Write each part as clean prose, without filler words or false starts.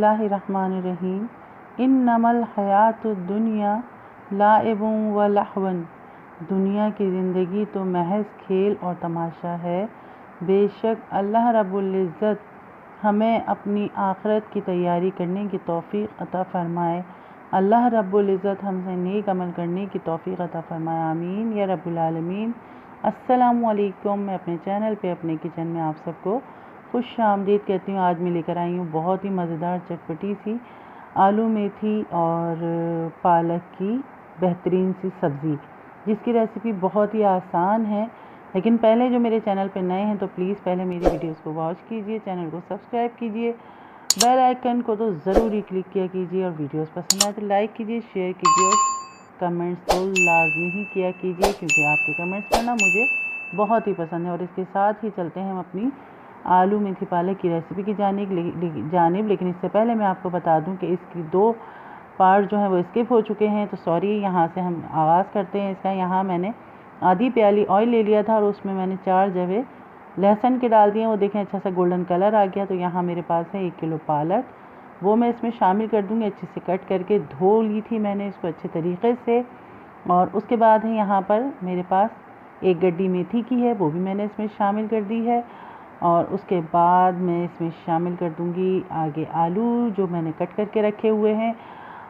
बिस्मिल्लाहिर्रहमानिर्रहीम। इन्नमल हयातुद्दुनिया लाइबुन व लहवन। दुनिया की ज़िंदगी तो महज खेल और तमाशा है। बेशक अल्लाह रब्बुल इज़्ज़त हमें अपनी आखिरत की तैयारी करने की तौफ़ीक़ अता फ़रमाए। अल्लाह रब्बुल इज़्ज़त हमसे नेक अमल करने की तौफ़ीक़ अता फ़रमाए। आमीन या रब्बुल आलमीन। अस्सलामु अलैकुम। मैं अपने चैनल पे अपने किचन में आप सबको खुश आमदीद कहती हूँ। आज मैं लेकर आई हूँ बहुत ही मज़ेदार चटपटी सी आलू मेथी और पालक की बेहतरीन सी सब्ज़ी, जिसकी रेसिपी बहुत ही आसान है। लेकिन पहले जो मेरे चैनल पर नए हैं तो प्लीज़ पहले मेरी वीडियोस को वॉच कीजिए, चैनल को सब्सक्राइब कीजिए, बेल आइकन को तो ज़रूर ही क्लिक किया कीजिए और वीडियोस पसंद आए तो लाइक कीजिए, शेयर कीजिए और कमेंट्स तो लाजमी ही किया कीजिए, क्योंकि आपके कमेंट्स पढ़ना मुझे बहुत ही पसंद है। और इसके साथ ही चलते हैं हम अपनी आलू मेथी पालक की रेसिपी की जानिब। लेकिन इससे पहले मैं आपको बता दूं कि इसकी 2 पार्ट जो हैं वो स्किप हो चुके हैं, तो सॉरी। यहाँ से हम आगाज़ करते हैं इसका। यहाँ मैंने आधी प्याली ऑयल ले लिया था और उसमें मैंने 4 जवे लहसुन के डाल दिए। वो देखें अच्छा सा गोल्डन कलर आ गया। तो यहाँ मेरे पास है 1 किलो पालक, वो मैं इसमें शामिल कर दूँगी। अच्छे से कट करके धो ली थी मैंने इसको अच्छे तरीके से। और उसके बाद है यहाँ पर मेरे पास 1 गड्डी मेथी की है, वो भी मैंने इसमें शामिल कर दी है। और उसके बाद मैं इसमें शामिल कर दूँगी आगे आलू जो मैंने कट करके रखे हुए हैं।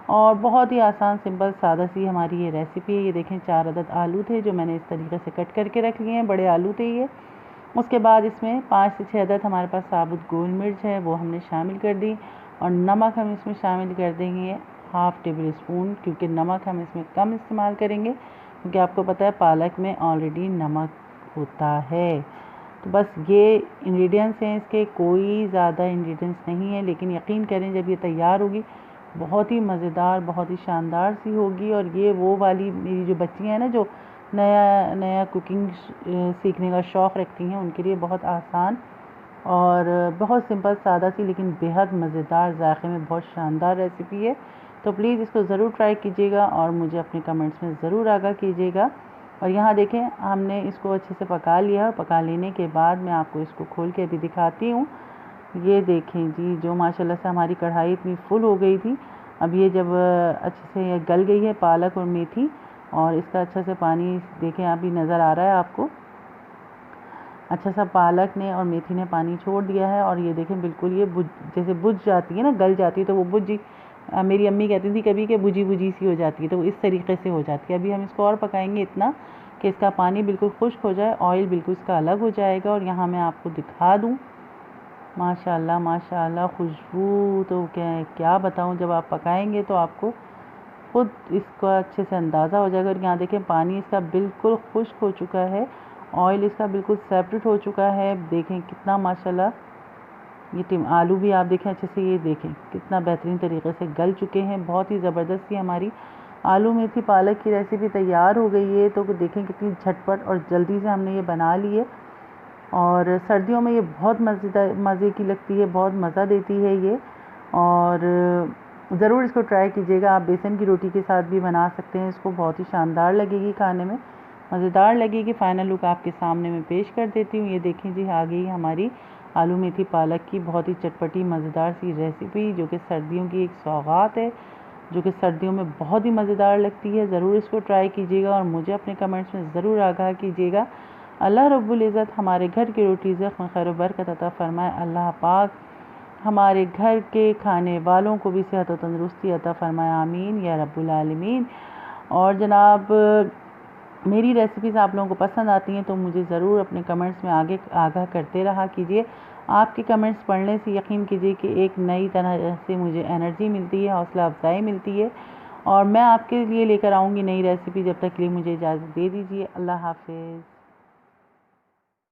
और बहुत ही आसान सिंपल सादा सी हमारी ये रेसिपी है। ये देखें 4 अदद आलू थे जो मैंने इस तरीके से कट करके रख लिए हैं, बड़े आलू थे ये। उसके बाद इसमें 5 से 6 अदद हमारे पास साबुत गोल मिर्च है, वो हमने शामिल कर दी। और नमक हम इसमें शामिल कर देंगे 1/2 टेबल स्पून, क्योंकि नमक हम इसमें कम इस्तेमाल करेंगे, क्योंकि आपको पता है पालक में ऑलरेडी नमक होता है। तो बस ये इंग्रेडिएंट्स हैं इसके, कोई ज़्यादा इंग्रेडिएंट्स नहीं है। लेकिन यकीन करें जब ये तैयार होगी बहुत ही मज़ेदार, बहुत ही शानदार सी होगी। और ये वो वाली मेरी जो बच्चियाँ हैं ना जो नया नया कुकिंग सीखने का शौक़ रखती हैं, उनके लिए बहुत आसान और बहुत सिंपल सादा सी लेकिन बेहद मज़ेदार, ज़ायक़े में बहुत शानदार रेसिपी है। तो प्लीज़ इसको ज़रूर ट्राई कीजिएगा और मुझे अपने कमेंट्स में ज़रूर आगाह कीजिएगा। और यहाँ देखें हमने इसको अच्छे से पका लिया और पका लेने के बाद मैं आपको इसको खोल के अभी दिखाती हूँ। ये देखें जी, जो माशाल्लाह से हमारी कढ़ाई इतनी फुल हो गई थी, अब ये जब अच्छे से गल गई है पालक और मेथी, और इसका अच्छा से पानी देखें अभी नज़र आ रहा है आपको। अच्छा सा पालक ने और मेथी ने पानी छोड़ दिया है। और ये देखें बिल्कुल ये जैसे बुझ जाती है ना, गल जाती है, तो वो बुझी, मेरी अम्मी कहती थी कभी कि बुझी बुझी सी हो जाती है, तो इस तरीके से हो जाती है। अभी हम इसको और पकाएंगे इतना कि इसका पानी बिल्कुल खुश्क हो जाए, ऑयल बिल्कुल इसका अलग हो जाएगा। और यहाँ मैं आपको दिखा दूँ माशाल्लाह माशाल्लाह खुशबू तो क्या बताऊँ, जब आप पकाएंगे तो आपको खुद इसका अच्छे से अंदाज़ा हो जाएगा। और यहाँ देखें पानी इसका बिल्कुल खुश्क हो चुका है, ऑयल इसका बिल्कुल सेपरेट हो चुका है। देखें कितना माशाल्लाह ये आलू भी आप देखें अच्छे से, ये देखें कितना बेहतरीन तरीके से गल चुके हैं। बहुत ही ज़बरदस्त सी हमारी आलू मेथी पालक की रेसिपी तैयार हो गई है। तो देखें कितनी झटपट और जल्दी से हमने ये बना ली है। और सर्दियों में ये बहुत मज़े की लगती है, बहुत मज़ा देती है ये। और ज़रूर इसको ट्राई कीजिएगा। आप बेसन की रोटी के साथ भी बना सकते हैं इसको, बहुत ही शानदार लगेगी, खाने में मज़ेदार लगेगी। फ़ाइनल लुक आपके सामने मैं पेश कर देती हूँ। ये देखें जी, आ गई हमारी आलू मेथी पालक की बहुत ही चटपटी मज़ेदार सी रेसिपी, जो कि सर्दियों की एक सौगात है, जो कि सर्दियों में बहुत ही मज़ेदार लगती है। ज़रूर इसको ट्राई कीजिएगा और मुझे अपने कमेंट्स में ज़रूर आगाह कीजिएगा। अल्लाह रब्बुल इज़्ज़त हमारे घर की रोटी ज़िक़्म खैर व बरकत अता फ़रमाए। अल्लाह पाक हमारे घर के खाने वालों को भी सेहत और तंदुरुस्ती अता फ़रमाए। आमीन या रब्बुल आलमीन। और जनाब मेरी रेसिपीज़ आप लोगों को पसंद आती हैं तो मुझे ज़रूर अपने कमेंट्स में आगे आगाह करते रहा कीजिए। आपके कमेंट्स पढ़ने से यकीन कीजिए कि एक नई तरह से मुझे एनर्जी मिलती है, हौसला अफजाई मिलती है। और मैं आपके लिए लेकर आऊँगी नई रेसिपी। जब तक के लिए मुझे इजाज़त दे दीजिए। अल्लाह हाफ़िज़।